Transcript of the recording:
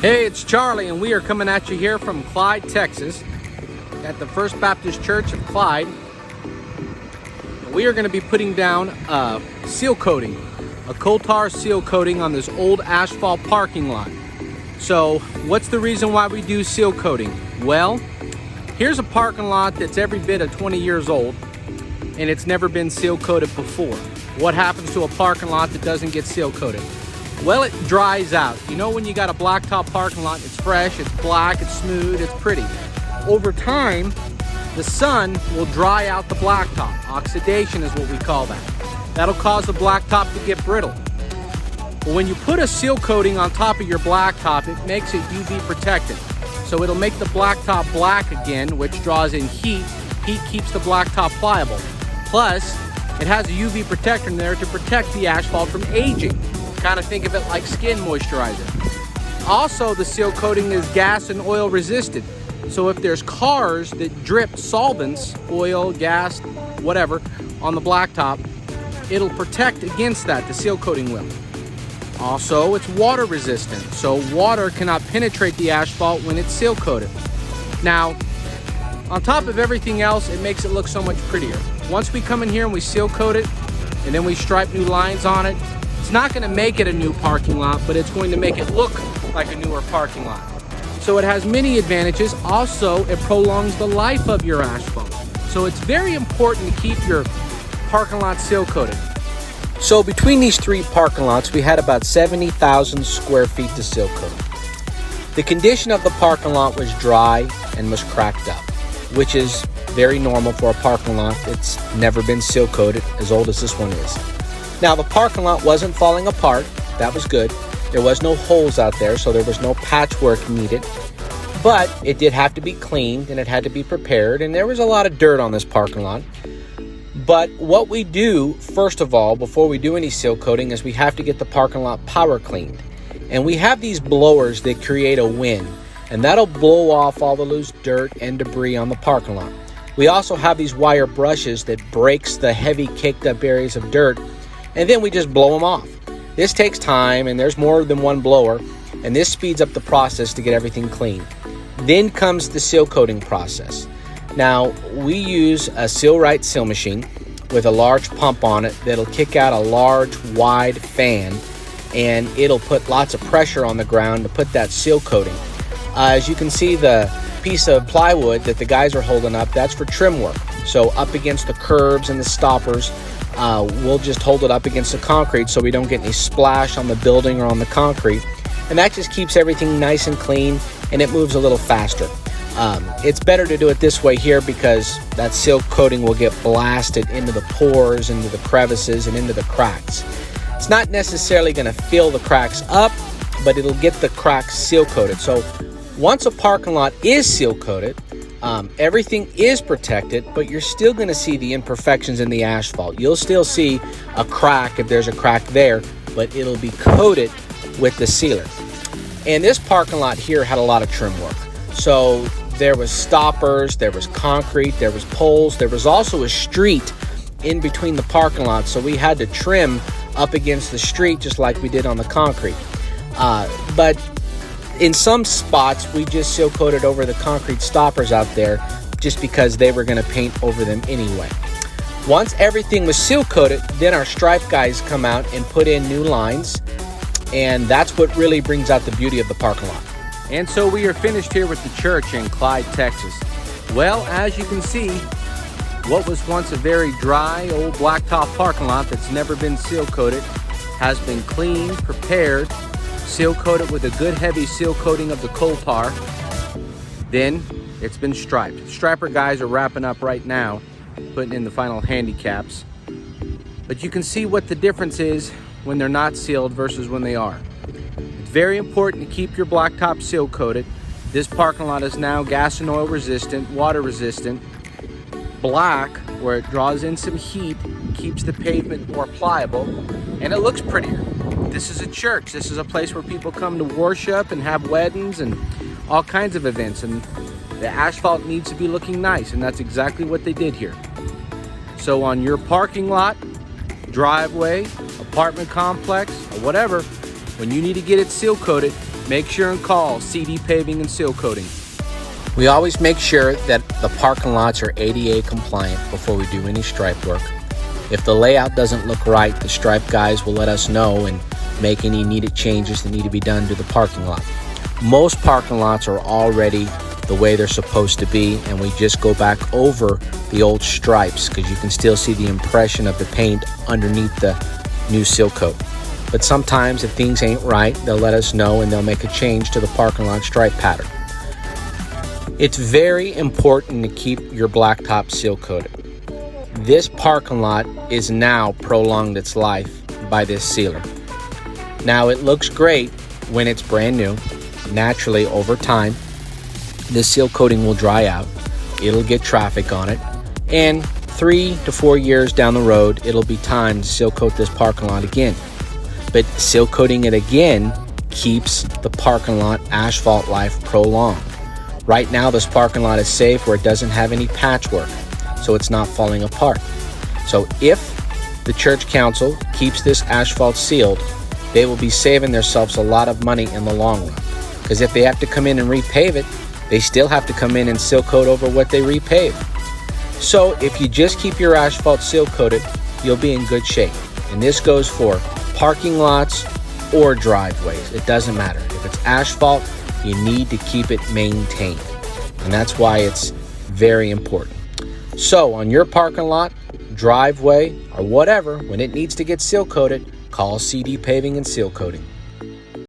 Hey, it's Charlie, and we are coming at you here from Clyde, Texas, at the First Baptist Church of Clyde. We are going to be putting down a seal coating, a coal tar seal coating on this old asphalt parking lot. So, what's the reason why we do seal coating? Well, here's a parking lot that's every bit of 20 years old, and it's never been seal coated before. What happens to a parking lot that doesn't get seal coated? Well, it dries out. You know, when you got a blacktop parking lot, it's fresh, it's black, it's smooth, it's pretty. Over time, the sun will dry out the blacktop. Oxidation is what we call that. That'll cause the blacktop to get brittle. But when you put a seal coating on top of your blacktop, it makes it UV protected. So it'll make the blacktop black again, which draws in heat. Heat keeps the blacktop pliable. Plus, it has a UV protector in there to protect the asphalt from aging. Kind of think of it like skin moisturizer. Also, the seal coating is gas and oil resistant. So if there's cars that drip solvents, oil, gas, whatever, on the blacktop, it'll protect against that, the seal coating will. Also, it's water resistant, so water cannot penetrate the asphalt when it's seal coated. Now, on top of everything else, it makes it look so much prettier. Once we come in here and we seal coat it, and then we stripe new lines on it, it's not going to make it a new parking lot, but it's going to make it look like a newer parking lot. So it has many advantages. Also, it prolongs the life of your asphalt. So it's very important to keep your parking lot seal coated. So between these three parking lots, we had about 70,000 square feet to seal coat. The condition of the parking lot was dry and was cracked up, which is very normal for a parking lot that's never been seal coated, as old as this one is. Now, the parking lot wasn't falling apart. That was good. There was no holes out there, so there was no patchwork needed. But it did have to be cleaned, and it had to be prepared, and there was a lot of dirt on this parking lot. But what we do, first of all, before we do any seal coating, is we have to get the parking lot power cleaned. And we have these blowers that create a wind, and that'll blow off all the loose dirt and debris on the parking lot. We also have these wire brushes that breaks the heavy caked up areas of dirt, and then we just blow them off. This takes time, and there's more than one blower, and this speeds up the process to get everything clean. Then comes the seal coating process. Now, we use a Seal-Rite seal machine with a large pump on it that'll kick out a large, wide fan, and it'll put lots of pressure on the ground to put that seal coating. As you can see, the piece of plywood that the guys are holding up, that's for trim work. So up against the curbs and the stoppers, we'll just hold it up against the concrete so we don't get any splash on the building or on the concrete. And that just keeps everything nice and clean, and it moves a little faster. It's better to do it this way here because that seal coating will get blasted into the pores, into the crevices, and into the cracks. It's not necessarily going to fill the cracks up, but it'll get the cracks seal coated. So once a parking lot is seal coated, everything is protected, but you're still going to see the imperfections in the asphalt. You'll still see a crack if there's a crack there, but it'll be coated with the sealer. And this parking lot here had a lot of trim work. So there was stoppers, there was concrete, there was poles, there was also a street in between the parking lots. So we had to trim up against the street just like we did on the concrete. But in some spots, we just seal coated over the concrete stoppers out there just because they were going to paint over them anyway. Once everything was seal coated, then our stripe guys come out and put in new lines, and that's what really brings out the beauty of the parking lot. And so we are finished here with the church in Clyde, Texas. Well, as you can see, what was once a very dry old blacktop parking lot that's never been seal coated has been cleaned, prepared, seal coated with a good heavy seal coating of the coal tar. Then it's been striped. Striper guys are wrapping up right now, putting in the final handicaps. But you can see what the difference is when they're not sealed versus when they are. It's very important to keep your blacktop seal coated. This parking lot is now gas and oil resistant, water resistant, black where it draws in some heat, keeps the pavement more pliable, and it looks prettier. This is a church. This is a place where people come to worship and have weddings and all kinds of events, and the asphalt needs to be looking nice, and that's exactly what they did here. So on your parking lot, driveway, apartment complex, or whatever, when you need to get it seal coated, make sure and call CD Paving and Seal Coating. We always make sure that the parking lots are ADA compliant before we do any stripe work. If the layout doesn't look right, the stripe guys will let us know and make any needed changes that need to be done to the parking lot. Most parking lots are already the way they're supposed to be, and we just go back over the old stripes because you can still see the impression of the paint underneath the new seal coat. But sometimes if things ain't right, they'll let us know and they'll make a change to the parking lot stripe pattern. It's very important to keep your blacktop seal coated. This parking lot is now prolonged its life by this sealer. Now it looks great when it's brand new. Naturally, over time, this seal coating will dry out. It'll get traffic on it, and 3 to 4 years down the road, it'll be time to seal coat this parking lot again. But seal coating it again keeps the parking lot asphalt life prolonged. Right now, this parking lot is safe where it doesn't have any patchwork, so it's not falling apart. So if the church council keeps this asphalt sealed, they will be saving themselves a lot of money in the long run. Because if they have to come in and repave it, they still have to come in and seal coat over what they repave. So if you just keep your asphalt seal coated, you'll be in good shape. And this goes for parking lots or driveways. It doesn't matter. If it's asphalt, you need to keep it maintained. And that's why it's very important. So on your parking lot, driveway, or whatever, when it needs to get seal coated, call CD Paving and Seal Coating.